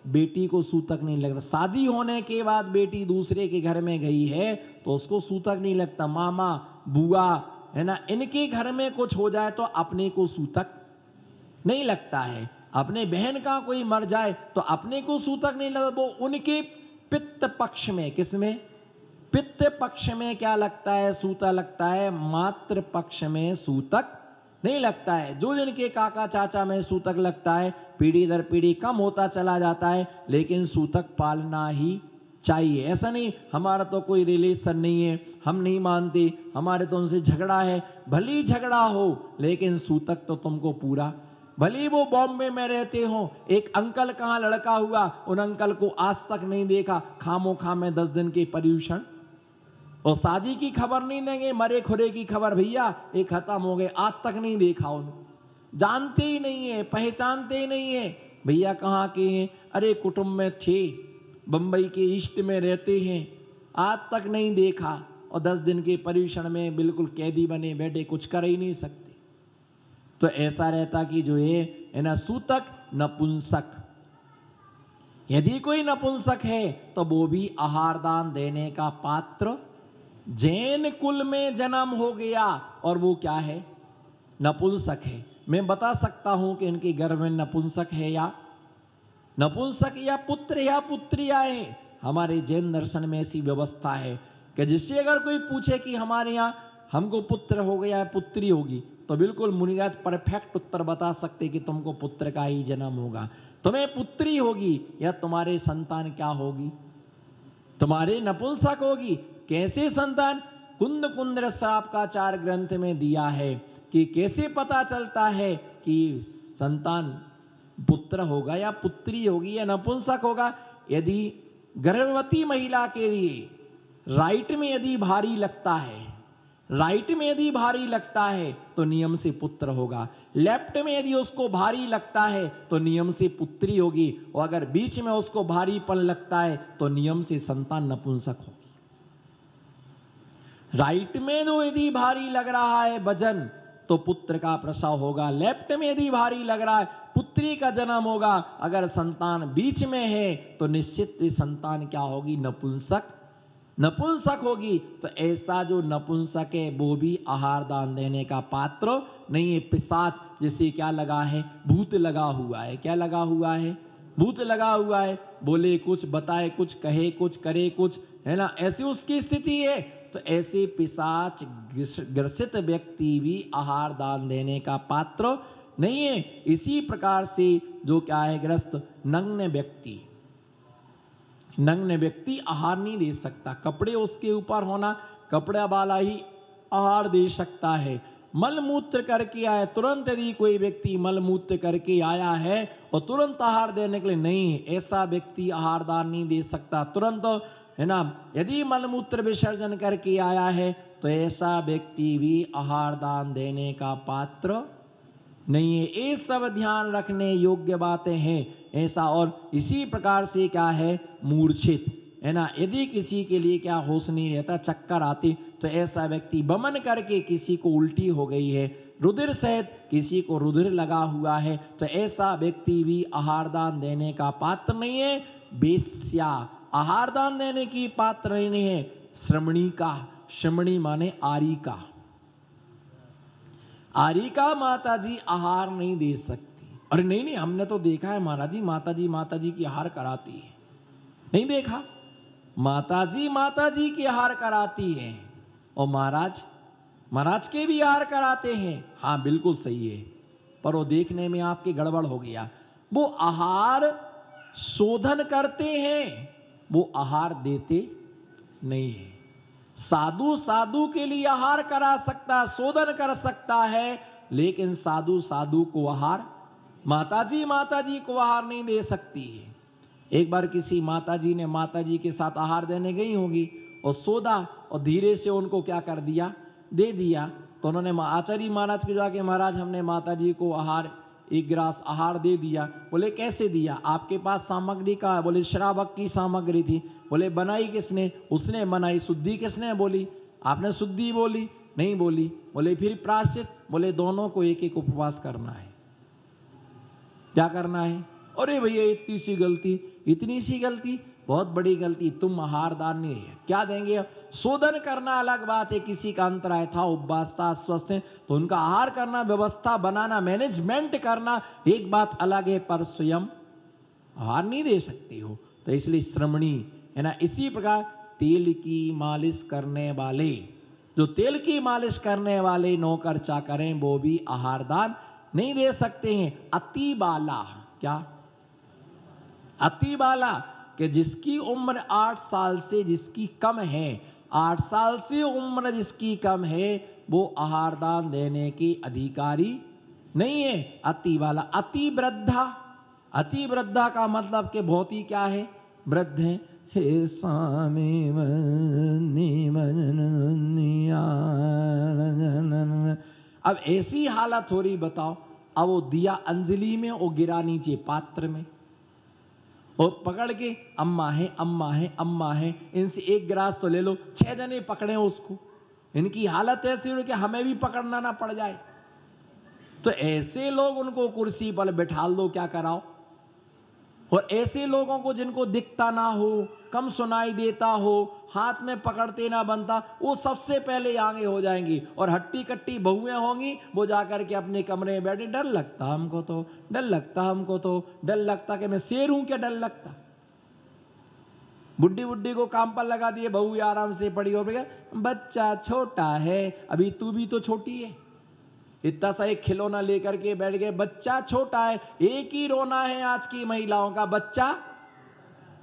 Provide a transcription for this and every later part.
बेटी को सूतक नहीं लगता। शादी होने के बाद बेटी दूसरे के घर में गई है तो उसको सूतक नहीं लगता। मामा बुआ है ना, इनके घर में कुछ हो जाए तो अपने को सूतक नहीं लगता है। अपने बहन का कोई मर जाए तो अपने को सूतक नहीं लगता। वो उनके पित्त पक्ष में, किसमें? पित्त पक्ष में क्या लगता है? सूतक लगता है। मातृ पक्ष में सूतक नहीं लगता है। जो जिनके काका चाचा में सूतक लगता है, पीढ़ी दर पीढ़ी कम होता चला जाता है, लेकिन सूतक पालना ही चाहिए। ऐसा नहीं हमारा तो कोई रिलेशन नहीं है, हम नहीं मानते, हमारे तो उनसे झगड़ा है। भली झगड़ा हो लेकिन सूतक तो तुमको पूरा। भले वो बॉम्बे में रहते हो, एक अंकल कहाँ लड़का हुआ, उन अंकल को आज तक नहीं देखा, खामोखा में 10 दिन के पर्यूषण, और शादी की खबर नहीं देंगे, मरे खुरे की खबर भैया ये खत्म हो गए, आज तक नहीं देखा उनको। जानते ही नहीं है, पहचानते ही नहीं है भैया कहाँ के हैं। अरे कुटुंब में थे, बंबई के ईस्ट में रहते हैं, आज तक नहीं देखा, और 10 दिन के पर्यूषण में बिल्कुल कैदी बने बैठे, कुछ कर ही नहीं सकते। तो ऐसा रहता कि जो है ना सूतक नपुंसक। यदि कोई नपुंसक है तो वो भी आहार दान देने का पात्र। जैन कुल में जन्म हो गया और वो क्या है? नपुंसक है। मैं बता सकता हूं कि इनके गर्भ में नपुंसक है या नपुंसक या पुत्र या पुत्री आए। हमारे जैन दर्शन में ऐसी व्यवस्था है कि जिससे अगर कोई पूछे कि हमारे यहाँ हमको पुत्र हो गया है पुत्री होगी, तो बिल्कुल मुनिराज परफेक्ट उत्तर बता सकते कि तुमको पुत्र का ही जन्म होगा, तुम्हें पुत्री होगी, या तुम्हारे संतान क्या होगी? तुम्हारे नपुंसक होगी। कैसे संतान? कुंद कुंद्र श्रापकाचार ग्रंथ में दिया है कि कैसे पता चलता है कि संतान पुत्र होगा या पुत्री होगी या नपुंसक होगा। यदि गर्भवती महिला के लिए राइट में यदि भारी लगता है, राइट में यदि भारी लगता है तो नियम से पुत्र होगा, लेफ्ट में यदि उसको भारी लगता है तो नियम से पुत्री होगी, और अगर बीच में उसको भारीपन लगता है तो नियम से संतान नपुंसक होगी। राइट में जो यदि भारी लग रहा है वजन तो पुत्र का प्रसव होगा, लेफ्ट में यदि भारी लग रहा है पुत्री का जन्म होगा। अगर संतान बीच में है तो निश्चित संतान क्या होगी? नपुंसक होगी। तो ऐसा जो नपुंसक है वो भी आहार दान देने का पात्र नहीं है। पिशाच जिसे क्या लगा है? भूत लगा हुआ है। क्या लगा हुआ है? भूत लगा हुआ है। बोले कुछ, बताए कुछ, कहे कुछ, करे कुछ, है ना, ऐसी उसकी स्थिति है। तो ऐसे पिशाच ग्रसित व्यक्ति भी आहार दान देने का पात्र नहीं है। इसी प्रकार से जो क्या है, ग्रस्त नग्न व्यक्ति आहार नहीं दे सकता। कपड़े उसके ऊपर होना, कपड़ा वाला ही आहार दे सकता है। मलमूत्र करके आया, तुरंत यदि कोई व्यक्ति मलमूत्र करके आया है और तुरंत आहार देने के लिए नहीं, ऐसा व्यक्ति आहार दान नहीं दे सकता तुरंत, है ना। यदि मलमूत्र विसर्जन करके आया है तो ऐसा व्यक्ति भी आहार दान देने का पात्र नहीं है। ये सब ध्यान रखने योग्य बातें हैं ऐसा। और इसी प्रकार से क्या है, मूर्छित, है ना, यदि किसी के लिए क्या होश नहीं रहता, चक्कर आती, तो ऐसा व्यक्ति बमन करके किसी को उल्टी हो गई है, रुधिर सहित किसी को रुधिर लगा हुआ है, तो ऐसा व्यक्ति भी आहार दान देने का पात्र नहीं है। वेश्या आहार दान देने की पात्र नहीं है। श्रमणी माने आरिका, आरिका माता जी आहार नहीं दे सकती। अरे नहीं, हमने तो देखा है महाराज जी, माता जी की आहार कराती है। नहीं देखा? माता जी की आहार कराती है, और महाराज के भी आहार कराते हैं। हाँ बिल्कुल सही है, पर वो देखने में आपके गड़बड़ हो गया। वो आहार शोधन करते हैं, वो आहार देते नहीं है। साधु के लिए आहार करा सकता, शोधन कर सकता है, लेकिन साधु को आहार, माता जी को आहार नहीं दे सकती है। एक बार किसी माता जी के साथ आहार देने गई होगी और सोदा, और धीरे से उनको क्या कर दिया, दे दिया। तो उन्होंने आचार्य महाराज को जाके, महाराज हमने माता जी को आहार, एक गिलास आहार दे दिया। बोले कैसे दिया? आपके पास सामग्री का है? बोले श्रावक की सामग्री थी। बोले बनाई किसने? उसने बनाई। शुद्धि किसने बोली? आपने शुद्धि बोली? नहीं बोली। बोले फिर प्रायश्चित? बोले दोनों को एक एक उपवास करना है। क्या करना है? अरे भैया इतनी सी गलती, इतनी सी गलती, बहुत बड़ी गलती। तुम आहार दान नहीं है, क्या देंगे? शोधन करना अलग बात है, किसी का अंतराय था, उपवास था, अस्वस्थ है, तो उनका आहार करना, व्यवस्था बनाना, मैनेजमेंट करना एक बात अलग है, पर स्वयं आहार नहीं दे सकती हो। तो इसलिए श्रमणी है ना। इसी प्रकार तेल की मालिश करने वाले, जो तेल की मालिश करने वाले नौकर चाकर हैं, वो भी आहार दान नहीं दे सकते हैं। अति बाला, क्या? अति बाला, कि जिसकी उम्र 8 साल से जिसकी कम है, 8 साल से उम्र जिसकी कम है, वो आहार दान देने की अधिकारी नहीं है। अति बाला। अति वृद्धा, अति वृद्धा का मतलब कि बहुत ही क्या है? वृद्ध है। हे स्वामी अब ऐसी हालत हो रही, बताओ। अब वो दिया अंजलि में, वो गिरा नीचे पात्र में, और पकड़ के अम्मा है, अम्मा है, अम्मा है, इनसे एक गिलास तो ले लो। 6 जने पकड़े उसको, इनकी हालत ऐसी हो कि हमें भी पकड़ना ना पड़ जाए। तो ऐसे लोग, उनको कुर्सी पर बैठा दो, क्या कराओ। और ऐसे लोगों को जिनको दिखता ना हो, कम सुनाई देता हो, हाथ में पकड़ते ना बनता, वो सबसे पहले आगे हो जाएंगी। और हट्टी कट्टी बहुएं होंगी, वो जाकर के अपने कमरे में बैठे, डर लगता हमको तो, डर लगता हमको तो, डर लगता कि मैं शेर हूं क्या, डर लगता। बुड्ढी बुड्ढी को काम पर लगा दिए, बहू आराम से पड़ी हो गया, बच्चा छोटा है, अभी तू भी तो छोटी है। इतना सा एक खिलौना लेकर के बैठ गए, बच्चा छोटा है। एक ही रोना है आज की महिलाओं का, बच्चा।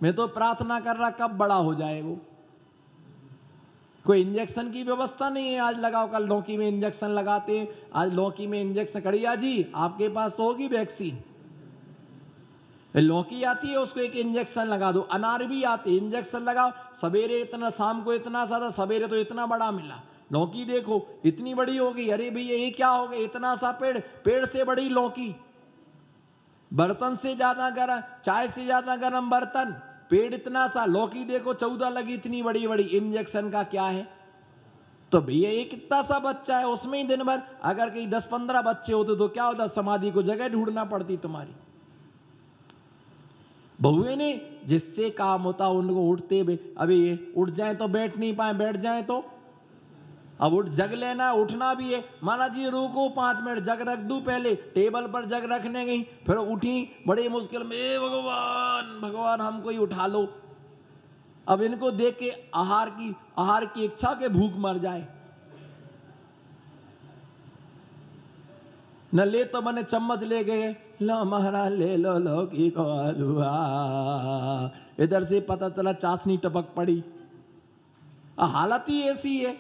मैं तो प्रार्थना कर रहा कब बड़ा हो जाए वो। कोई इंजेक्शन की व्यवस्था नहीं है, आज लगाओ, कल लौकी में इंजेक्शन लगाते हैं, आज लौकी में इंजेक्शन। कड़िया जी, आपके पास तो होगी वैक्सीन। लौकी आती है, उसको एक इंजेक्शन लगा दो। अनार भी आती है, इंजेक्शन लगाओ। सवेरे इतना, शाम को इतना सा था, सवेरे तो इतना बड़ा मिला। लौकी देखो इतनी बड़ी हो गई। अरे भैया ये क्या हो गया, इतना सा पेड़, पेड़ से बड़ी लौकी। बर्तन से ज्यादा गर्म, चाय से ज्यादा गर्म बर्तन, पेड़ इतना सा। लौकी देखो 14 लगी, इतनी बड़ी बड़ी। इंजेक्शन का क्या है? तो भैया एक इतना सा बच्चा है, उसमें ही दिन भर, अगर कहीं 10-15 बच्चे होते तो क्या होता, समाधि को जगह ढूंढना पड़ती तुम्हारी। बहुए ने जिससे काम होता उनको उठते, अभी उठ जाए तो बैठ नहीं पाए, बैठ जाए तो अब उठ, जग लेना, उठना भी है। महाराज जी रुको 5 मिनट, जग रख दूं पहले। टेबल पर जग रखने गई, फिर उठी बड़े मुश्किल में, ए भगवान भगवान हमको ही उठा लो। अब इनको देख के आहार की इच्छा के भूख मर जाए। न ले तो मैंने चम्मच ले गए, लो महाराज ले लो लौकी को हलवा। इधर से पता चला चाशनी टपक पड़ी। हालत ही ऐसी है।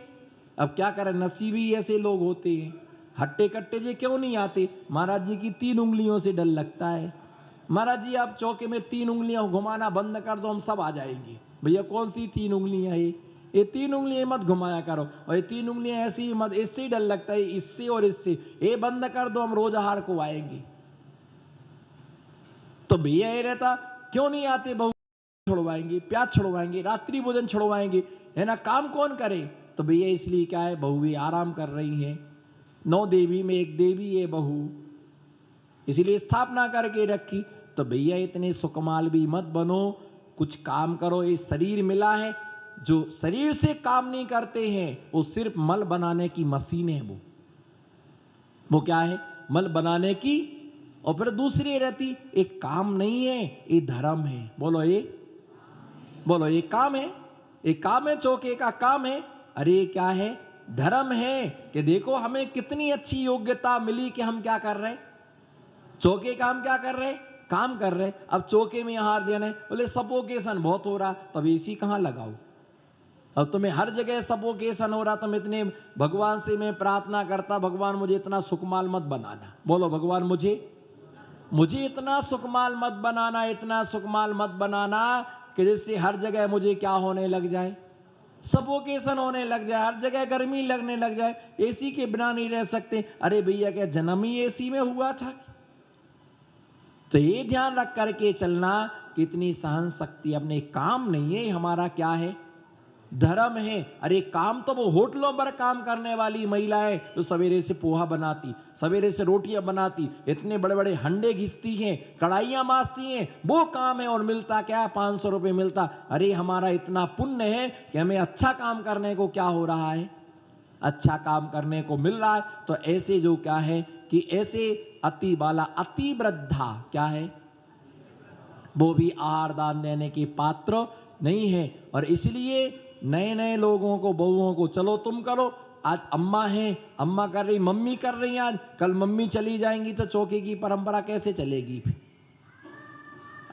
अब क्या करें, नसीबी ऐसे लोग होते हैं। हट्टे कट्टे जी क्यों नहीं आते? महाराज जी की 3 उंगलियों से डर लगता है। महाराज जी आप चौके में 3 उंगलियां घुमाना बंद कर दो, हम सब आ जाएंगे। भैया कौन सी 3 उंगलियां है? ये 3 उंगलियां मत घुमाया करो, और ये 3 उंगलियां ऐसी मत, इससे ही डर लगता है, इससे और इससे। ये बंद कर दो, हम रोज आहार को आएंगे। तो भैया ये रहता, क्यों नहीं आते? बहु छुड़वाएंगे, प्याज छुड़वाएंगे, रात्रि भोजन छुड़वाएंगे, है ना। काम कौन करे? तो भैया इसलिए क्या है, बहू भी आराम कर रही है। 9 देवी में एक देवी है बहू, इसलिए स्थापना करके रखी। तो भैया इतने सुकमाल भी मत बनो, कुछ काम करो। ये शरीर मिला है, जो शरीर से काम नहीं करते हैं वो सिर्फ मल बनाने की मशीन है। वो क्या है? मल बनाने की। और फिर दूसरी रहती, एक काम नहीं है, ये धर्म है। बोलो ये, बोलो ये काम है, एक काम है, चौके का काम है। अरे क्या है? धर्म है। कि देखो हमें कितनी अच्छी योग्यता मिली कि हम क्या कर रहे हैं, चौके का हम क्या कर रहे हैं, काम कर रहे हैं। अब चौके में आहार देना है, बोले सफोकेशन बहुत हो रहा, तब एसी कहां लगाओ। अब तुम्हें हर जगह सफोकेशन हो रहा, तुम इतने, भगवान से मैं प्रार्थना करता, भगवान मुझे इतना सुकमाल मत बनाना। बोलो भगवान मुझे इतना सुकमाल मत बनाना, इतना सुकमाल मत बनाना कि जिससे हर जगह मुझे क्या होने लग जाए, सफोकेशन होने लग जाए, हर जगह गर्मी लगने लग जाए, एसी के बिना नहीं रह सकते। अरे भैया क्या जन्म ही एसी में हुआ था? तो ये ध्यान रख करके चलना, कितनी सहन शक्ति, अपने काम नहीं है हमारा, क्या है? धर्म है। अरे काम तो वो होटलों पर काम करने वाली महिलाएं जो सवेरे से पोहा बनाती, सवेरे से रोटियां बनाती, इतने बड़े बड़े हंडे घिसती हैं, कढ़ाइयां मासती हैं, वो काम है और मिलता क्या है? 500 रुपये मिलता। अरे हमारा इतना पुण्य है कि हमें अच्छा काम करने को क्या हो रहा है? अच्छा काम करने को मिल रहा है। तो ऐसे जो क्या है कि ऐसे अति बाला, अति वृद्धा क्या है, वो भी आहार दान देने के पात्र नहीं है। और इसलिए नए नए लोगों को, बहुओं को, चलो तुम करो, आज अम्मा है, अम्मा कर रही, मम्मी कर रही, आज कल मम्मी चली जाएंगी तो चौके की परंपरा कैसे चलेगी?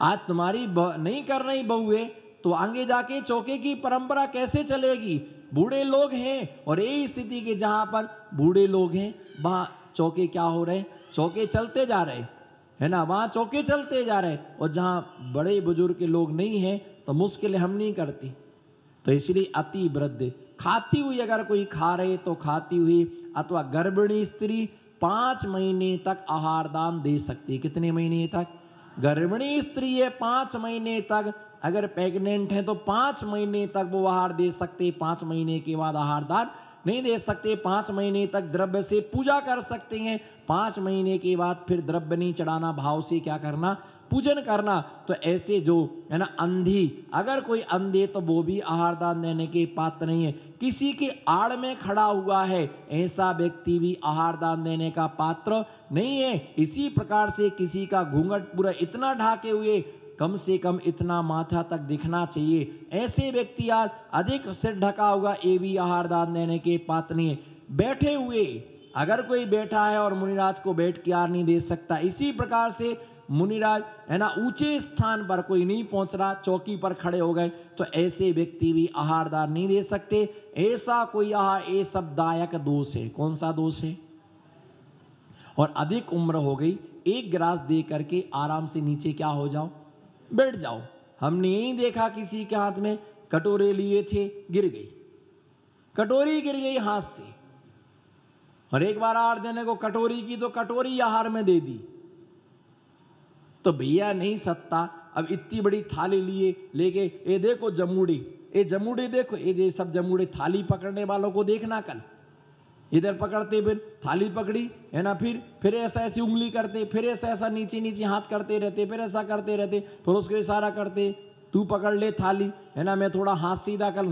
आज तुम्हारी नहीं कर रही बहुए तो आगे जाके चौके की परंपरा कैसे चलेगी? बूढ़े लोग हैं और यही स्थिति के जहां पर बूढ़े लोग हैं वहां चौके क्या हो रहे? चौके चलते जा रहे है ना, वहां चौके चलते जा रहे। और जहां बड़े बुजुर्ग के लोग नहीं हैं तो मुश्किल हम नहीं करती। तो इसलिए अति वृद्ध, खाती हुई अगर कोई खा रहे तो खाती हुई, अथवा गर्भिणी स्त्री 5 महीने तक आहार दान दे सकती है। कितने महीने तक? गर्भिणी स्त्री है 5 महीने तक, अगर प्रेग्नेंट है तो 5 महीने तक वो आहार दे सकते। 5 महीने के बाद आहार दान नहीं दे सकते। 5 महीने तक द्रव्य से पूजा कर सकते हैं। 5 महीने के बाद फिर द्रव्य नहीं चढ़ाना, भाव से क्या करना? पूजन करना। तो ऐसे जो है ना अंधी, अगर कोई अंधे तो वो भी आहार दान देने के पात्र नहीं है। किसी के आड़ में खड़ा हुआ है ऐसा व्यक्ति भी आहार दान देने का पात्र नहीं है। इसी प्रकार से किसी का घूंघट पूरा इतना ढाके हुए, कम से कम इतना माथा तक दिखना चाहिए, ऐसे व्यक्ति आज अधिक सिर ढका होगा, ये भी आहार दान देने के पात्र नहीं है। बैठे हुए, अगर कोई बैठा है और मुनिराज को बैठ के आहार नहीं दे सकता, इसी प्रकार से मुनिराज है ना ऊंचे स्थान पर कोई नहीं पहुंच रहा, चौकी पर खड़े हो गए, तो ऐसे व्यक्ति भी आहार दान नहीं दे सकते। ऐसा कोई आहार, ये सब दायक दोष है। कौन सा दोष है? और अधिक उम्र हो गई, एक गिलास दे करके आराम से नीचे क्या हो जाओ, बैठ जाओ। हमने यही देखा किसी के हाथ में कटोरे लिए थे, गिर गई, कटोरी गिर गई हाथ से, और एक बार आहार देने को कटोरी की तो कटोरी आहार में दे दी। तो भैया नहीं सकता, अब इतनी बड़ी थाली लिए लेके, ये देखो जमूड़ी, ये जमूड़ी देखो, ये सब जमूड़ी थाली पकड़ने वालों को देखना, कल इधर पकड़ते, फिर थाली पकड़ी है ना, फिर ऐसा ऐसी उंगली करते, फिर ऐसा ऐसा नीचे नीचे हाथ करते रहते, फिर ऐसा करते रहते, फिर उसको इशारा करते, तू पकड़ ले थाली है ना, मैं थोड़ा हाथ सीधा कर।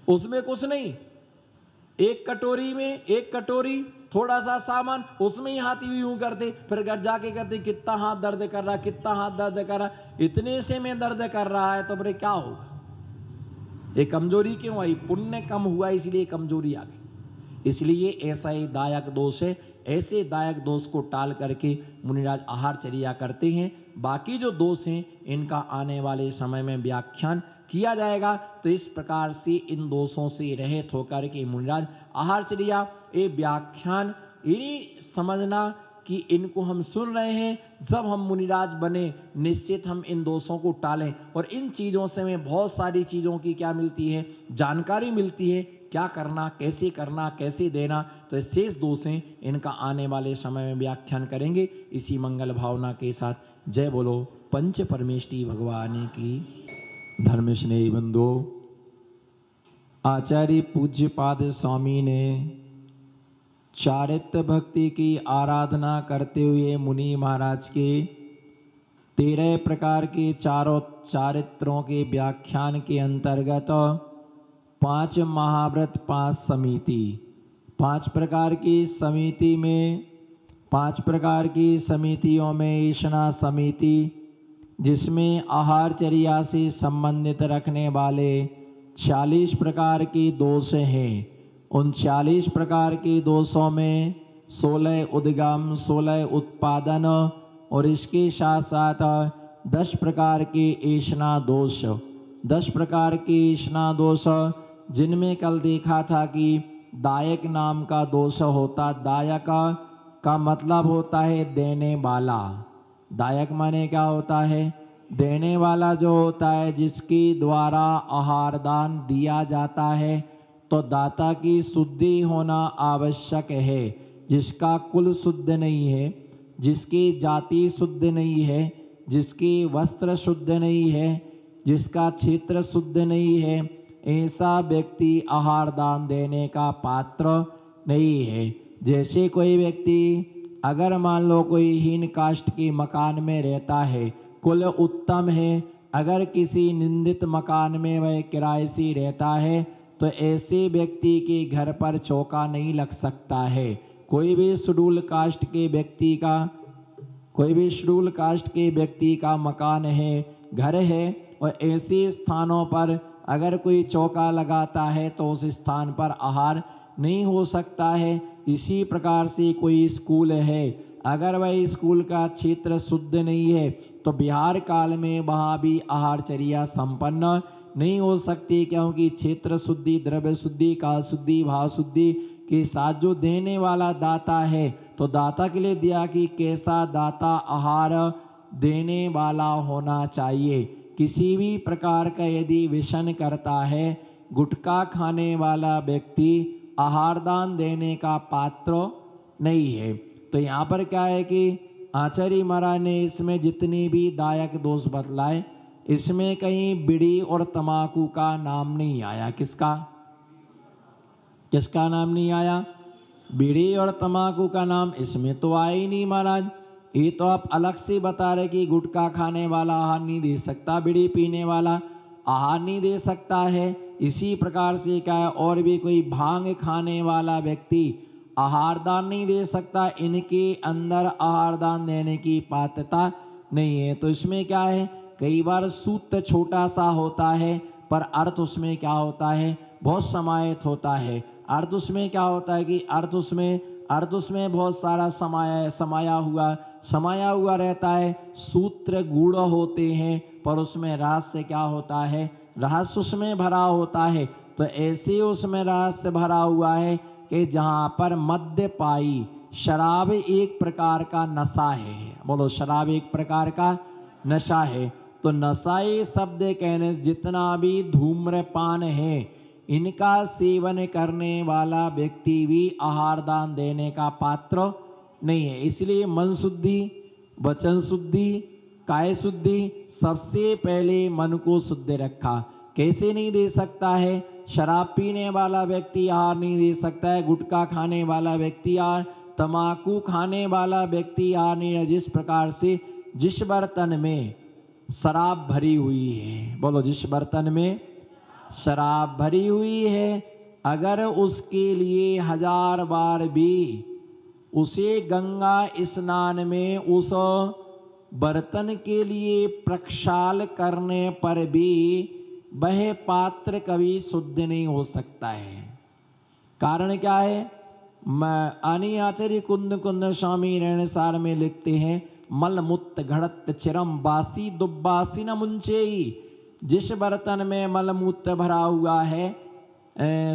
उसमें कुछ नहीं, एक कटोरी में एक कटोरी, थोड़ा सा सामान, उसमें ही हाथ यूं करते, फिर घर जाके कहते कितना हाथ दर्द कर रहा, कितना हाथ दर्द कर रहा, इतने से में दर्द कर रहा है, तो फिर क्या होगा? ये कमजोरी क्यों आई? पुण्य कम हुआ इसलिए कमजोरी आ गई। इसलिए ऐसा ही दायक दोष है। ऐसे दायक दोष को टाल करके मुनिराज आहारचर्या करते हैं। बाकी जो दोष हैं इनका आने वाले समय में व्याख्यान किया जाएगा। तो इस प्रकार से इन दोषों से रहित होकर के मुनिराज आहारचर्या, ये व्याख्यान इन्हीं समझना कि इनको हम सुन रहे हैं, जब हम मुनिराज बने निश्चित हम इन दोषों को टालें। और इन चीज़ों से हमें बहुत सारी चीज़ों की क्या मिलती है? जानकारी मिलती है, क्या करना, कैसे देना। तो शेष दोष हैं, इनका आने वाले समय में व्याख्यान करेंगे। इसी मंगल भावना के साथ जय बोलो पंच परमेष्टि भगवान की। धर्म स्नेही बंधु, आचार्य पूज्यपाद स्वामी ने चारित्र भक्ति की आराधना करते हुए मुनि महाराज के 13 प्रकार के चारों चारित्रों के व्याख्यान के अंतर्गत 5 महाव्रत, 5 समिति, 5 प्रकार की समिति में 5 प्रकार की समितियों में ईशना समिति, जिसमें आहारचर्या से संबंधित रखने वाले 40 प्रकार के दोष हैं। उन 40 प्रकार के दोषों में 16 उद्गम, 16 उत्पादन और इसके साथ साथ 10 प्रकार के ईशना दोष। 10 प्रकार के ईशना दोष, जिनमें कल देखा था कि दायक नाम का दोष होता। दायक का मतलब होता है देने वाला। दायक माने क्या होता है? देने वाला जो होता है, जिसके द्वारा आहार दान दिया जाता है। तो दाता की शुद्धि होना आवश्यक है। जिसका कुल शुद्ध नहीं है, जिसकी जाति शुद्ध नहीं है, जिसकी वस्त्र शुद्ध नहीं है, जिसका क्षेत्र शुद्ध नहीं है, ऐसा व्यक्ति आहार दान देने का पात्र नहीं है। जैसे कोई व्यक्ति अगर मान लो कोई हीन कास्ट के मकान में रहता है, कुल उत्तम है, अगर किसी निंदित मकान में वह किराए से रहता है तो ऐसे व्यक्ति के घर पर चौका नहीं लग सकता है। कोई भी शेड्यूल कास्ट के व्यक्ति का मकान है, घर है, और ऐसे स्थानों पर अगर कोई चौका लगाता है तो उस स्थान पर आहार नहीं हो सकता है। इसी प्रकार से कोई स्कूल है, अगर वह स्कूल का क्षेत्र शुद्ध नहीं है तो विहार काल में वहाँ भी आहारचर्या संपन्न नहीं हो सकती, क्योंकि क्षेत्र शुद्धि, द्रव्य शुद्धि, काल शुद्धि, भाव शुद्धि के साथ जो देने वाला दाता है, तो दाता के लिए दिया कि कैसा दाता आहार देने वाला होना चाहिए। किसी भी प्रकार का यदि व्यसन करता है, गुटखा खाने वाला व्यक्ति आहार दान देने का पात्र नहीं है। तो यहाँ पर क्या है कि आचार्य महाराज ने इसमें जितनी भी दायक दोष बतलाए, इसमें कहीं बीड़ी और तम्बाकू का नाम नहीं आया। किसका नाम नहीं आया? बीड़ी और तम्बाकू का नाम इसमें तो आया ही नहीं महाराज। ये तो आप अलग से बता रहे कि गुटखा खाने वाला आहार नहीं दे सकता, बीड़ी पीने वाला आहार नहीं दे सकता है। इसी प्रकार से क्या है, और भी कोई भांग खाने वाला व्यक्ति आहार दान नहीं दे सकता, इनके अंदर आहार दान देने की पात्रता नहीं है। तो इसमें क्या है, कई बार सूत्र छोटा सा होता है पर अर्थ उसमें क्या होता है, बहुत समाहित होता है। अर्थ उसमें क्या होता है कि अर्थ उसमें बहुत सारा समाया हुआ रहता है। सूत्र गूढ़ होते हैं पर उसमें रहस्य क्या होता है, रहस्य उसमें भरा होता है। तो ऐसे उसमें रहस्य भरा हुआ है कि जहाँ पर मद्य पाई, शराब एक प्रकार का नशा है। बोलो, शराब एक प्रकार का नशा है। तो नशाई शब्द कहने से जितना भी धूम्रपान है, इनका सेवन करने वाला व्यक्ति भी आहार दान देने का पात्र नहीं है। इसलिए मन शुद्धि, वचन शुद्धि, काय शुद्धि, सबसे पहले मन को शुद्ध रखा। कैसे नहीं दे सकता है? शराब पीने वाला व्यक्ति आहार नहीं दे सकता है, गुटखा खाने वाला व्यक्ति आहार, तम्बाकू खाने वाला व्यक्ति आहार नहीं। जिस प्रकार से जिस बर्तन में शराब भरी हुई है, बोलो, जिस बर्तन में शराब भरी हुई है, अगर उसके लिए 1000 बार भी उसे गंगा स्नान में उस बर्तन के लिए प्रक्षाल करने पर भी वह पात्र कभी शुद्ध नहीं हो सकता है। कारण क्या है? आनी आचार्य कुंद स्वामी रहनसार में लिखते हैं, मल मूत्र घड़त चिरम बासी दुब्बासी न मुंचेई। जिस बर्तन में मल मूत्र भरा हुआ है,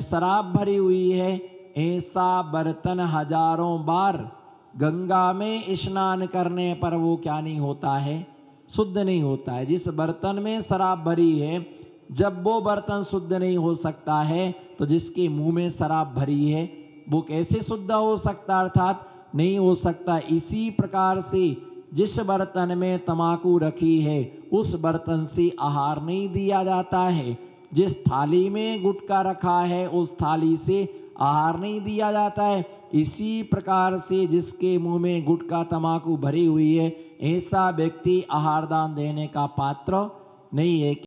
शराब भरी हुई है, ऐसा बर्तन 1000 बार गंगा में स्नान करने पर वो क्या नहीं होता है, शुद्ध नहीं होता है। जिस बर्तन में शराब भरी है, जब वो बर्तन शुद्ध नहीं हो सकता है, तो जिसके मुंह में शराब भरी है वो कैसे शुद्ध हो सकता, अर्थात नहीं हो सकता। इसी प्रकार से जिस बर्तन में तम्बाकू रखी है, उस बर्तन से आहार नहीं दिया जाता है। जिस थाली में गुटखा रखा है, उस थाली से आहार नहीं दिया जाता है। इसी प्रकार से जिसके मुंह में गुटखा तम्बाकू भरी हुई है, ऐसा व्यक्ति आहार दान देने का पात्र नहीं है।